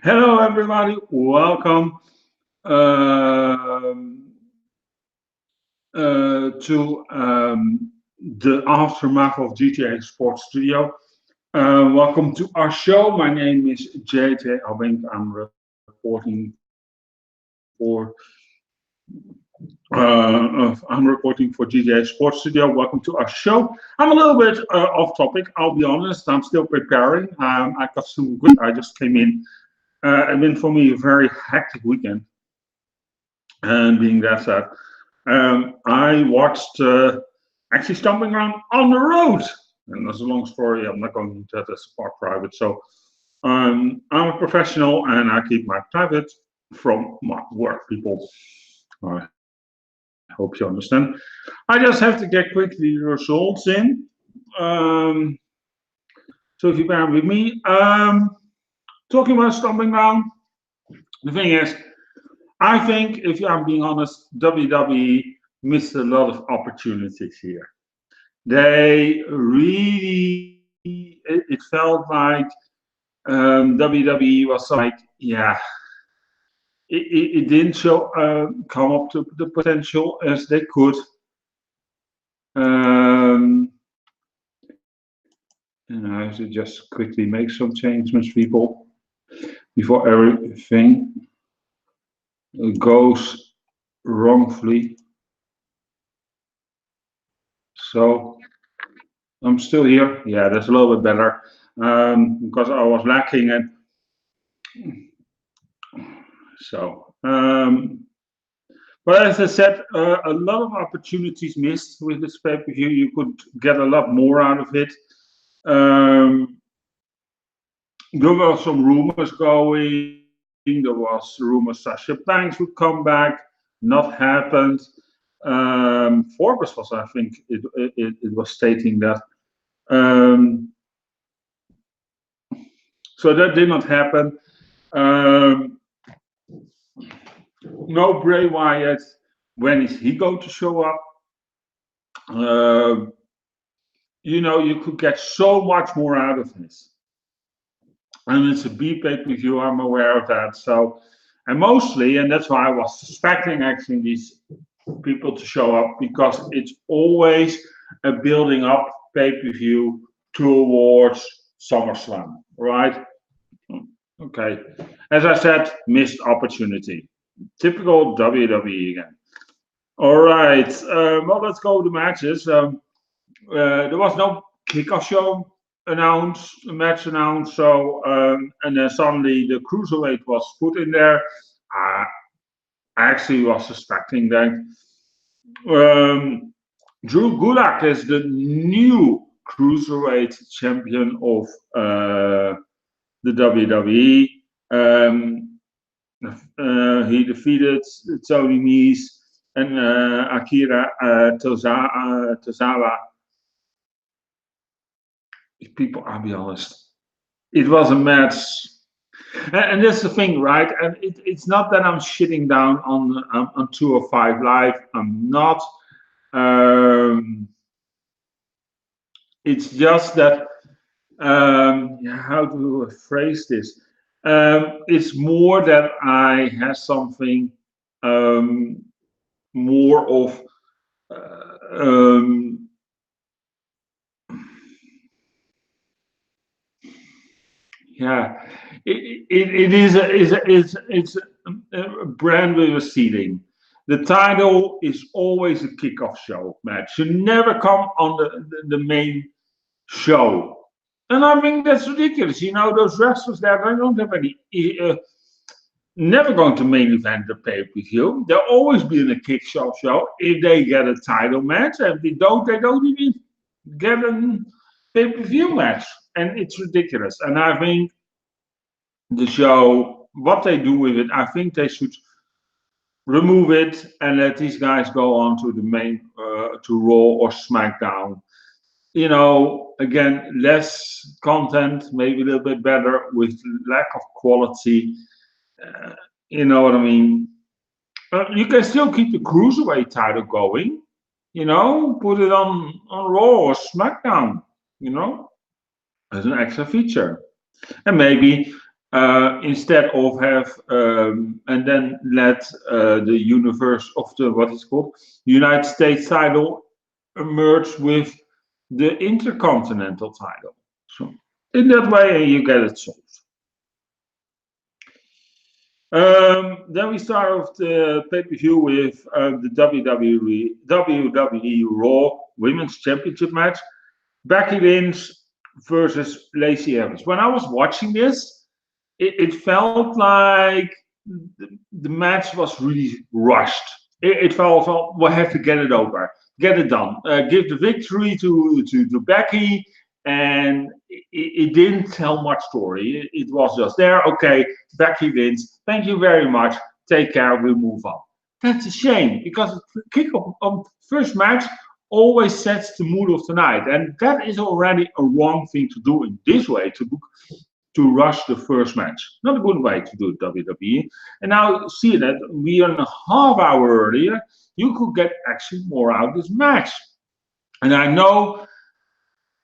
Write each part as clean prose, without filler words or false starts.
Hello, everybody. Welcome um, to the aftermath of JJA Sport Studio. Welcome to our show. My name is JJ Abbink. I'm reporting for JJA Sport Studio. Welcome to our show. I'm a little bit off topic. I'll be honest. I'm still preparing. I got some good. I just came in. It's been for me a very hectic weekend. And being that said, I watched actually Stomping Ground on the road. And that's a long story. I'm not going into that as part private. So I'm a professional and I keep my private from my work, people. I hope you understand. I just have to get quickly the results in. Um, so if you bear with me, talking about Stomping Ground, the thing is, I think, if I'm being honest, WWE missed a lot of opportunities here. They really, it felt like WWE was like, yeah, it didn't show come up to the potential as they could. Um, and I have to just quickly make some changes, people, before everything goes wrongfully. So I'm still here. Yeah, that's a little bit better because I was lacking it. So, but as I said, a lot of opportunities missed with this pay per view. You could get a lot more out of it. Um, there were some rumors going. There was rumors Sasha Banks would come back. Not happened. Forbes was, I think, it was stating that. Um, so that did not happen. Um, no Bray Wyatt. When is he going to show up? Uh, you could get so much more out of this. And it's a B pay per view, I'm aware of that. So, and mostly, and that's why I was suspecting actually these people to show up because it's always a building up pay per view towards SummerSlam, right? Okay. As I said, missed opportunity. Typical WWE again. All right. Well, let's go to matches. There was no kickoff show match announced. So, and then suddenly the cruiserweight was put in there. I actually was suspecting that. Um, Drew Gulak is the new cruiserweight champion of the WWE. He defeated Tony Nese and Akira Tozawa. People, I'll be honest, it was a match. And that's the thing, right? And it's not that I'm shitting down on 205 Live. I'm not. Um, it's just that, yeah, how do I phrase this? It's more that I have something um, more of. Um, yeah, it is it's a brand with a ceiling. The title is always a kickoff show match. You never come on the main show. And I think that's ridiculous. Those wrestlers there, they don't have any, never going to main event the pay per view. They'll always be in a kickoff show if they get a title match. And if they don't even get a pay per view match. And it's ridiculous. And I think the show, what they do with it, I think they should remove it and let these guys go on to the main, to Raw or SmackDown. Again, less content, maybe a little bit better with lack of quality. Uh, you know what I mean? You can still keep the cruiserweight title going. Put it on Raw or SmackDown. As an extra feature, and maybe instead of have and then let the universe of the what is called United States title merge with the intercontinental title. So in that way, you get it solved. Then we start off the pay-per-view with the WWE Raw Women's Championship match. Becky Lynch versus Lacey Evans. When I was watching this, it felt like the match was really rushed. It felt, we have to get it over, get it done, give the victory to Becky, and it didn't tell much story. It was just there. Okay, Becky wins. Thank you very much. Take care. We'll move on. That's a shame because the kickoff of first match always sets the mood of the night, and that is already a wrong thing to do in this way to rush the first match. Not a good way to do it, WWE. And now see that we are a half hour earlier, you could get actually more out of this match. And I know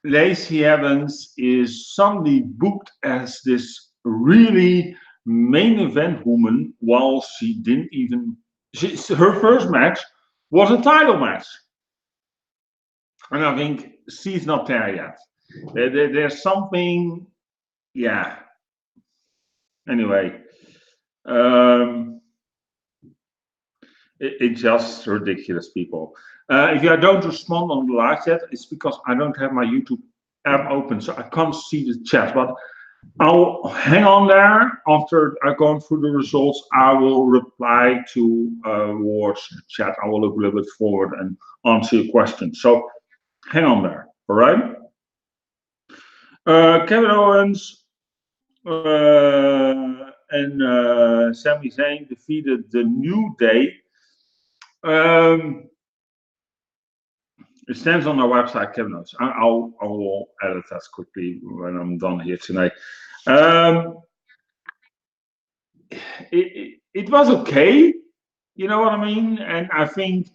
Lacey Evans is suddenly booked as this really main event woman, while she didn't even. Her first match was a title match. And I think she's not there yet. There's something, yeah. Anyway, it's just ridiculous, people. If I don't respond on the live chat, it's because I don't have my YouTube app open, so I can't see the chat. But I'll hang on there. After I've gone through the results, I will reply to Ward's chat. I will look a little bit forward and answer your questions. So hang on there, all right? Kevin Owens and Sami Zayn defeated the New Day. It stands on our website, Kevin Owens. I will edit that quickly when I'm done here tonight. It was okay, you know what I mean? And I think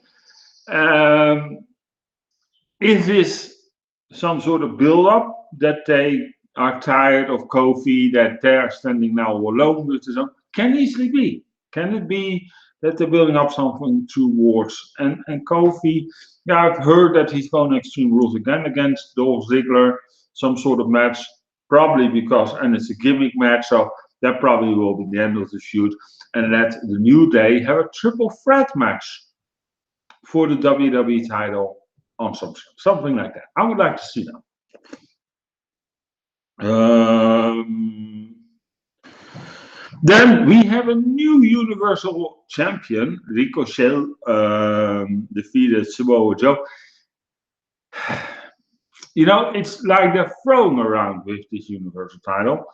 is this some sort of build-up that they are tired of Kofi, that they're standing now alone with his own? Can easily be. Can it be that they're building up something towards and Kofi? Yeah, I've heard that he's going to Extreme Rules again against Dolph Ziggler, some sort of match, probably because, and it's a gimmick match, so that probably will be the end of the feud, and let the New Day have a triple threat match for the WWE title on something like that. I would like to see that. Then we have a new Universal Champion. Ricochet defeated Samoa Joe. You know, it's like they're thrown around with this Universal title.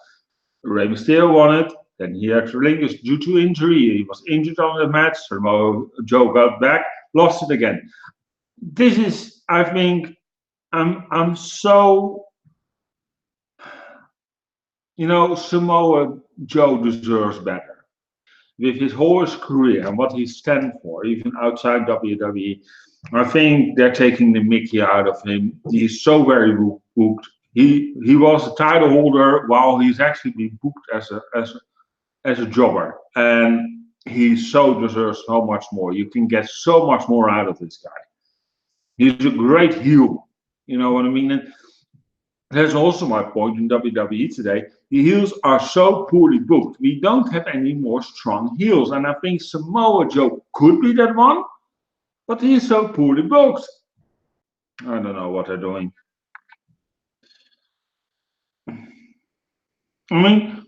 Rey Mysterio won it. Then he had to relinquish due to injury. He was injured on the match. Samoa Joe got back, lost it again. This is, I think, I'm so, you know, Samoa Joe deserves better. With his whole career and what he stands for, even outside WWE, I think they're taking the mickey out of him. He's so very booked. He was a title holder while he's actually been booked as a jobber, and he so deserves so much more. You can get so much more out of this guy. He's a great heel. You know what I mean? And that's also my point in WWE today. The heels are so poorly booked. We don't have any more strong heels. And I think Samoa Joe could be that one, but he's so poorly booked. I don't know what they're doing. I mean,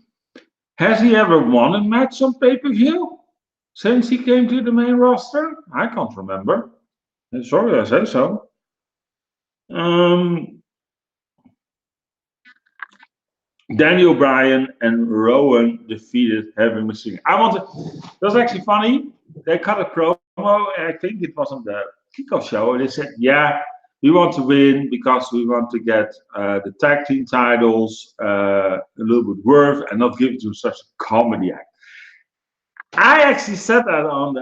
has he ever won a match on pay-per-view since he came to the main roster? I can't remember. Sorry, I said so. Daniel Bryan and Rowan defeated Heavy Machine. That's actually funny. They cut a promo, I think it was on the kickoff show, and they said, yeah, we want to win because we want to get the tag team titles a little bit worth and not give it to such a comedy act. I actually said that on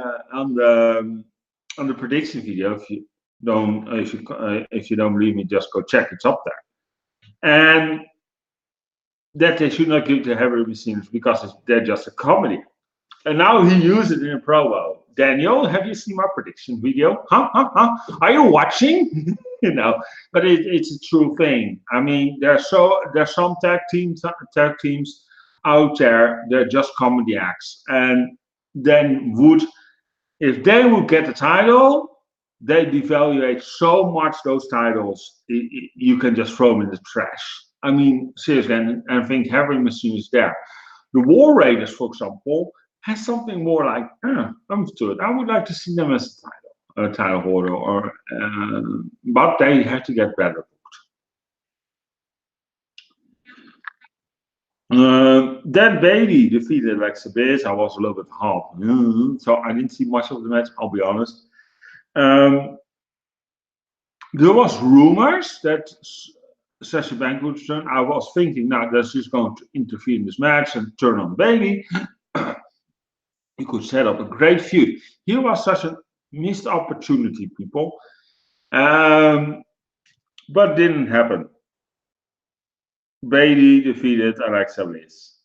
the prediction video. If you don't believe me, just go check. It's up there. And that they should not give to heavy machines because they're just a comedy. And now he used it in a promo. Daniel, have you seen my prediction video? Huh? Huh? Huh? Are you watching? You know, but it's a true thing. I mean, there's some tag teams out there. They're just comedy acts, and then if they would get the title, they devaluate so much those titles. You can just throw them in the trash. I mean, seriously, and I think Heavy Machine is there. The War Raiders, for example, has something more like, understood. I would like to see them as a title holder, but they have to get better. Then Bailey defeated Alexa Bliss. I was a little bit half, so I didn't see much of the match. I'll be honest. There was rumors that Sasha Banks would turn. I was thinking now that she's going to interfere in this match and turn on Bailey. He could set up a great feud. Here was such a missed opportunity, people. But didn't happen. Bailey defeated Alexa Bliss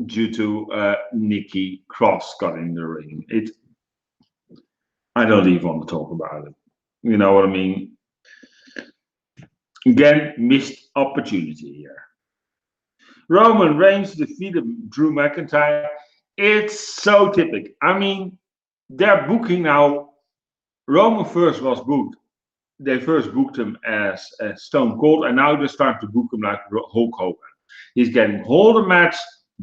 due to Nikki Cross got in the ring. I don't even want to talk about it. You know what I mean? Again, missed opportunity here. Roman Reigns defeated Drew McIntyre. It's so typical. I mean, they're booking now. Roman first was booked. They first booked him as Stone Cold, and now they're starting to book him like Hulk Hogan. He's getting all the match,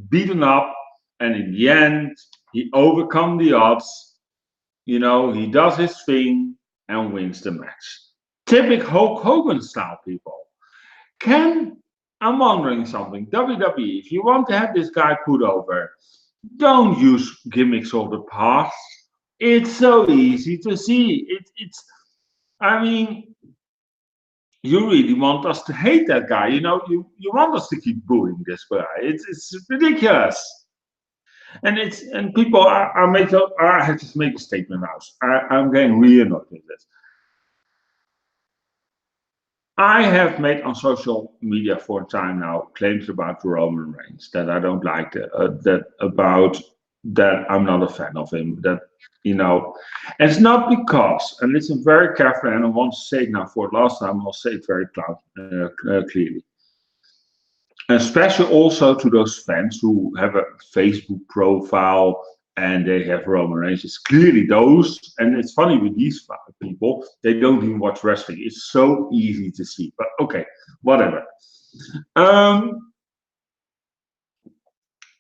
beaten up, and in the end, he overcomes the odds. You know, he does his thing and wins the match. Typical Hulk Hogan style, people. I'm wondering something. WWE, if you want to have this guy put over, don't use gimmicks of the past. It's so easy to see. I mean, you really want us to hate that guy. You know, you want us to keep booing this guy. It's ridiculous. And people I have to make a statement now. I'm getting really annoyed with this. I have made on social media for a time now claims about Roman Reigns that I don't like, that I'm not a fan of him. That, you know, and it's not because, and listen very carefully, and I want to say it now for the last time, I'll say it very clearly. Especially also to those fans who have a Facebook profile and they have Roman Reigns. It's clearly those, and it's funny with these people, they don't even watch wrestling. It's so easy to see, but okay, whatever. And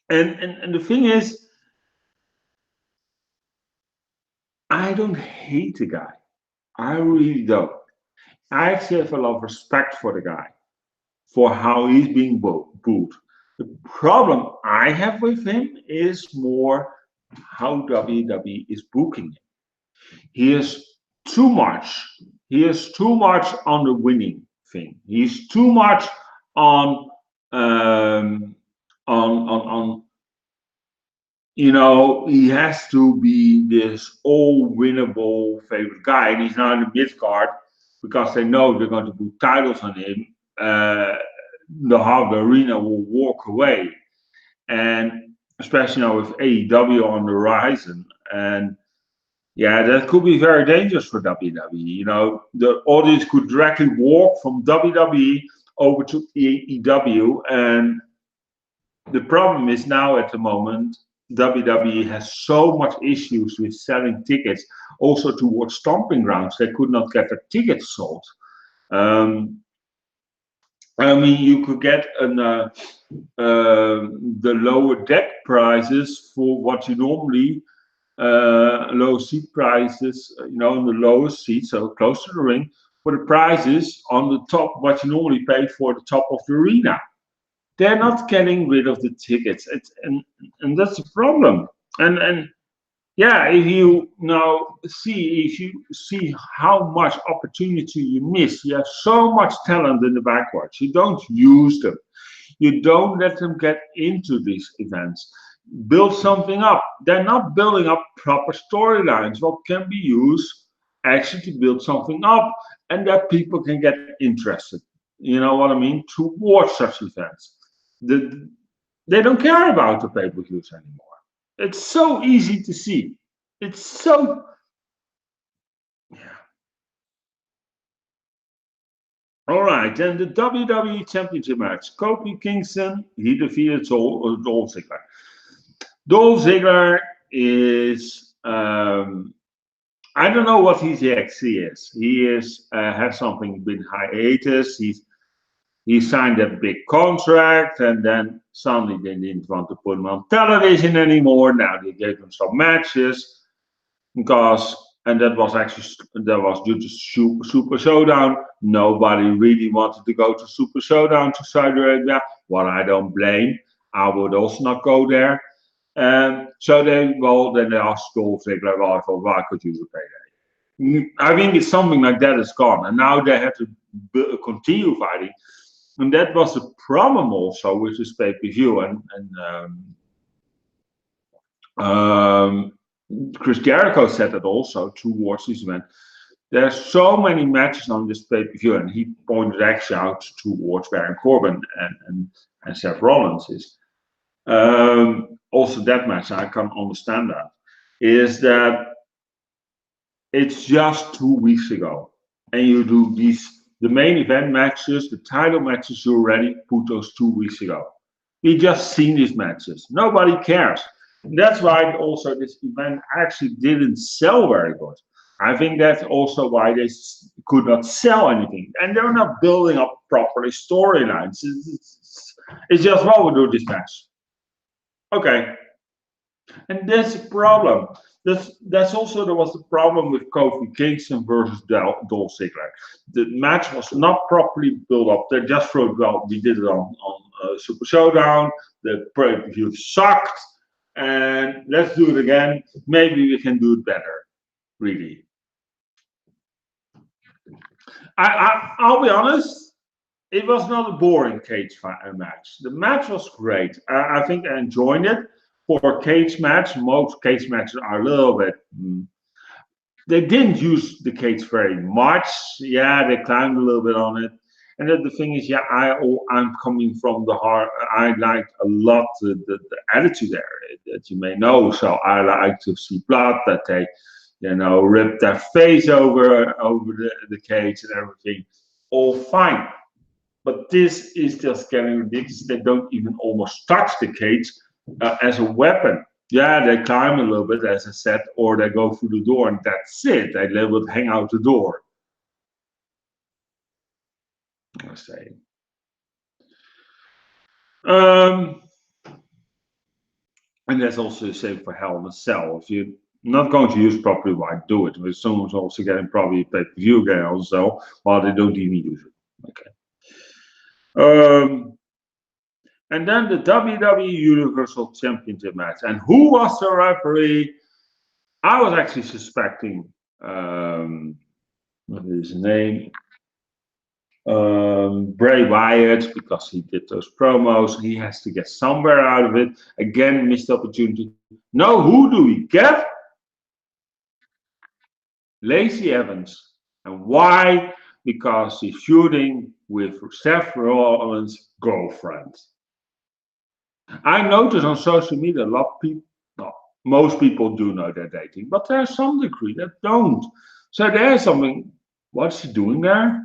the thing is, I don't hate the guy. I really don't. I actually have a lot of respect for the guy, for how he's being booed. The problem I have with him is more how WWE is booking him. He is too much. He is too much on the winning thing. He's too much on you know, he has to be this all winnable favorite guy, and he's now in the mid card because they know they're going to put titles on him. The half the arena will walk away, and especially now with AEW on the horizon, and yeah, that could be very dangerous for WWE. You know, the audience could directly walk from WWE over to AEW, and the problem is now at the moment WWE has so much issues with selling tickets, also towards Stomping Grounds. They could not get their tickets sold. I mean, you could get the lower deck prices for what you normally low seat prices, you know, in the lowest seat, so close to the ring, for the prices on the top, what you normally pay for the top of the arena. They're not getting rid of the tickets, and that's the problem. And yeah, if you see how much opportunity you miss, you have so much talent in the backwards. You don't use them. You don't let them get into these events. Build something up. They're not building up proper storylines. What can be used actually to build something up, and that people can get interested. You know what I mean? To watch such events. They don't care about the pay-per-views anymore. It's so easy to see. It's so, yeah. All right, then the WWE Championship match. Kofi Kingston, he defeated Dolph Ziggler. Dolph Ziggler is, I don't know what he actually is. He is has something been hiatus. He signed that big contract, and then suddenly they didn't want to put him on television anymore. Now they gave him some matches because, and that was due to Super Showdown. Nobody really wanted to go to Super Showdown to Saudi Arabia. What I don't blame. I would also not go there. So then they asked Dolph Ziggler, well, why could you pay that? I think it's something like that is gone, and now they have to continue fighting. And that was the problem also with this pay-per-view. And Chris Jericho said that also towards this event. There are so many matches on this pay-per-view, and he pointed actually out towards Baron Corbin and Seth Rollins. Also that match, I can understand that, is that it's just 2 weeks ago. And you do the main event matches, the title matches, you already put those 2 weeks ago. We just seen these matches. Nobody cares. And that's why also this event actually didn't sell very good. I think that's also why they could not sell anything. And they're not building up properly storylines. It's just, well, we'll do this match. Okay. And that's the problem. That's also, there was the problem with Kofi Kingston versus Dolph Ziggler. The match was not properly built up. They just thought, well, we did it on Super Showdown. The pay-per-view sucked, and let's do it again. Maybe we can do it better. Really, I'll be honest. It was not a boring cage match. The match was great. I think I enjoyed it. For a cage match, most cage matches are a little bit. They didn't use the cage very much. Yeah, they climbed a little bit on it. And then the thing is, yeah, I'm coming from the heart. I liked a lot the attitude there that you may know. So I like to see blood, that they, rip their face over the cage and everything. All fine. But this is just getting ridiculous. They don't even almost touch the cage as a weapon. Yeah, they climb a little bit, as I said, or they go through the door, and that's it. They would hang out the door. I say. And that's also the same for Hell in a Cell. If you're not going to use properly, why do it? If someone's also getting probably a pay-per-view again also, well, they don't even use it. Okay. And then the WWE Universal Championship match. And who was the referee? I was actually suspecting, what is his name? Bray Wyatt, because he did those promos. He has to get somewhere out of it. Again, missed opportunity. No, who do we get? Lacey Evans. And why? Because he's feuding with Seth Rollins' girlfriend. I notice on social media a lot of people, most people do know they're dating, but there's some degree that don't. So there's something, what's he doing there?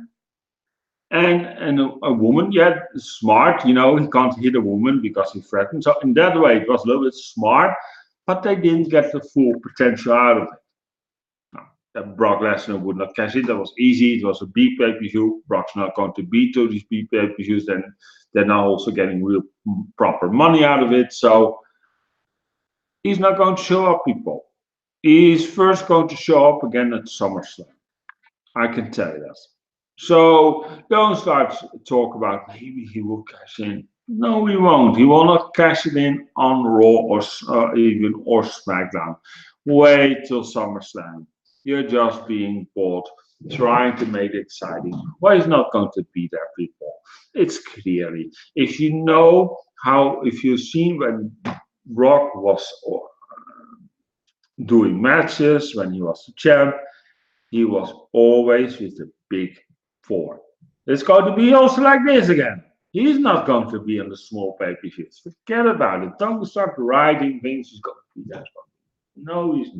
And a woman, yeah, smart, he can't hit a woman because he threatened. So in that way, it was a little bit smart, but they didn't get the full potential out of it. That Brock Lesnar would not cash it. That was easy. It was a B pay-per-view. Brock's not going to beat to these B pay-per-views. Then they're now also getting real proper money out of it. So he's not going to show up, people. He's first going to show up again at SummerSlam. I can tell you that. So don't start to talk about maybe he will cash in. No, he won't. He will not cash it in on Raw or SmackDown. Wait till SummerSlam. You're just being bought, trying to make it exciting. Well, he's not going to be there, people. It's clearly. If you know how, if you've seen when Brock was doing matches, when he was the champ, he was always with the big four. It's going to be also like this again. He's not going to be on the small pay-per-views. Forget about it. Don't start writing things. He's going to be that one. No, he's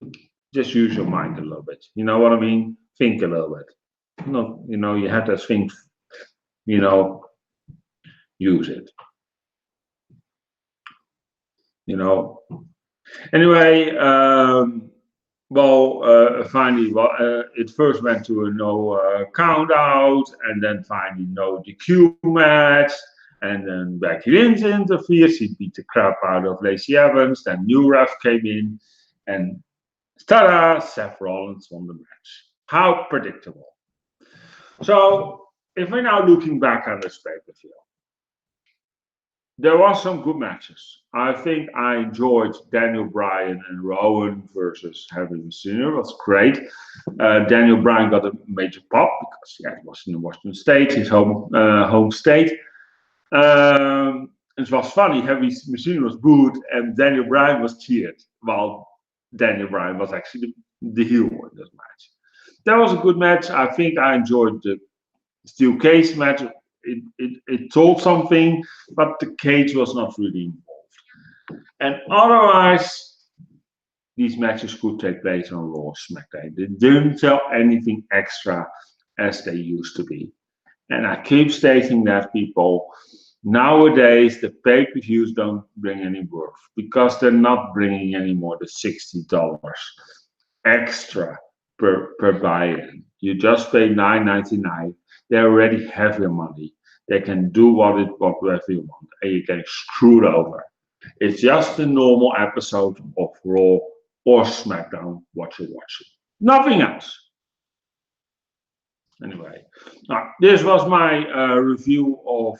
not. Just use your mind a little bit. You know what I mean? Think a little bit. No, you have to think. Use it. Anyway, finally, it first went to a no count out, and then finally no DQ match, and then Becky Lynch interfered. She beat the crap out of Lacey Evans. Then new ref came in, and ta-da! Seth Rollins won the match. How predictable. So, if we're now looking back on this pay-per-view, there were some good matches. I think I enjoyed Daniel Bryan and Rowan versus Heavy Machinery. It was great. Daniel Bryan got a major pop because it was in Washington State, his home state. It was funny. Heavy Machinery was booed and Daniel Bryan was cheered, while Daniel Bryan was actually the heel in this match. That was a good match. I think I enjoyed the steel cage match. It told something, but the cage was not really involved. And otherwise, these matches could take place on Raw or SmackDown. They didn't tell anything extra as they used to be. And I keep stating that, people, nowadays the pay-per-views don't bring any worth because they're not bringing any more than $60 extra per buy-in. You just pay $9.99. They already have your money. They can do whatever you want, and you get screwed over. It's just a normal episode of Raw or SmackDown what you're watching. Nothing else. Anyway, this was my review of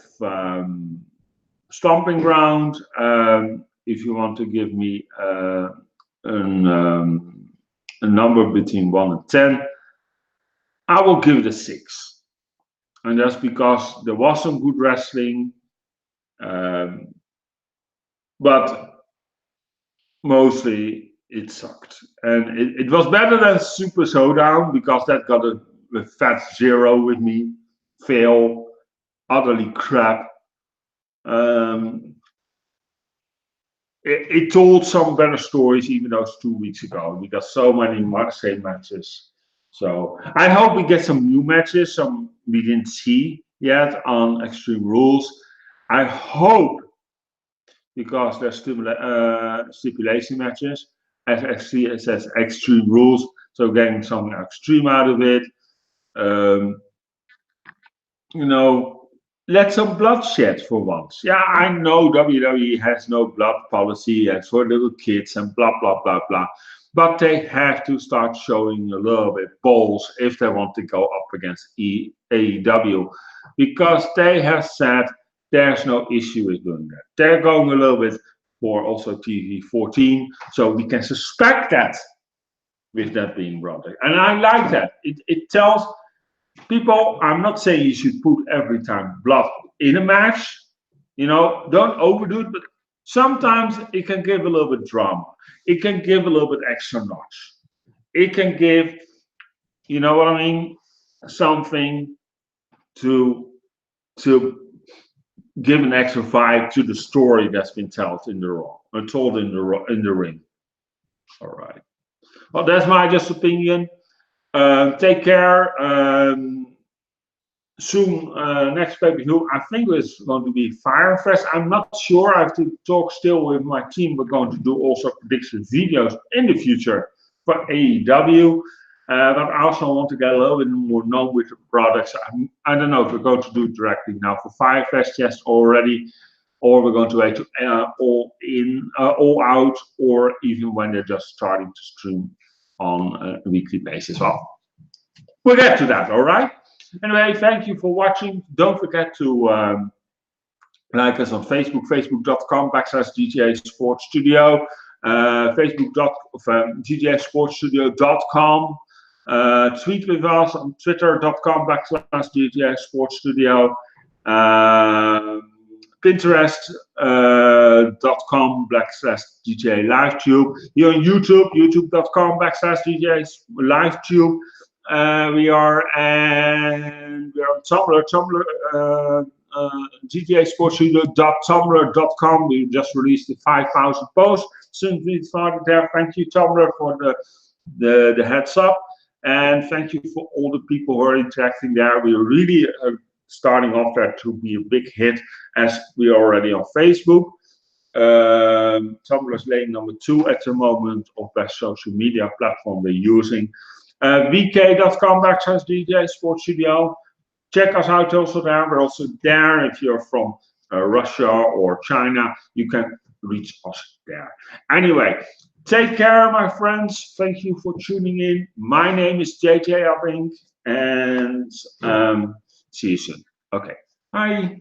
Stomping Ground. If you want to give me a number between 1 and 10, I will give it a 6. And that's because there was some good wrestling, but mostly it sucked. And it was better than Super Showdown because that got a fat 0 with me. Fail, utterly crap. It told some better stories, even though it's 2 weeks ago. We got so many same matches. So I hope we get some new matches, some we didn't see yet on Extreme Rules. I hope, because there's stipulation matches, as actually it says Extreme Rules, so getting something extreme out of it. Let some bloodshed for once. Yeah, I know WWE has no blood policy and for little kids and blah, blah, blah, blah. But they have to start showing a little bit balls if they want to go up against AEW, because they have said there's no issue with doing that. They're going a little bit for also TV-14, so we can suspect that with that being brought in. And I like that. It tells people, I'm not saying you should put every time blood in a match, don't overdo it, but sometimes it can give a little bit drama. It can give a little bit extra notch. It can give, something to give an extra vibe to the story that's been told in the ring. All right. Well, that's my just opinion. Take care. Soon, next pay-per-view, I think it's going to be Firefest. I'm not sure. I have to talk still with my team. We're going to do also prediction videos in the future for AEW. But I also want to get a little bit more known with the products. I don't know if we're going to do it directly now for Firefest, yes, already, or we're going to wait to all out, or even when they're just starting to stream on a weekly basis. Well, we'll get to that, all right? Anyway, thank you for watching. Don't forget to like us on Facebook, facebook.com/JJA Sport Studio, JJASportstudio.com. Tweet with us on twitter.com/JJA Sport Studio. Pinterest.com/JJA LiveTube. Here on YouTube, youtube.com/JJA LiveTube. we're on Tumblr, JJA Sport Studio.tumblr.com. We just released the 5,000 posts since we started there. Thank you, Tumblr, for the heads up, and thank you for all the people who are interacting there. We are really starting off there to be a big hit, as we are already on Facebook. Tumblr is lane number 2 at the moment of best social media platform we're using. vk.com/JJA Sport Studio. Check us out also there. We're also there. If you're from Russia or China, you can reach us there. Anyway, take care, my friends. Thank you for tuning in. My name is JJ Abbink, and see you soon. Okay, bye.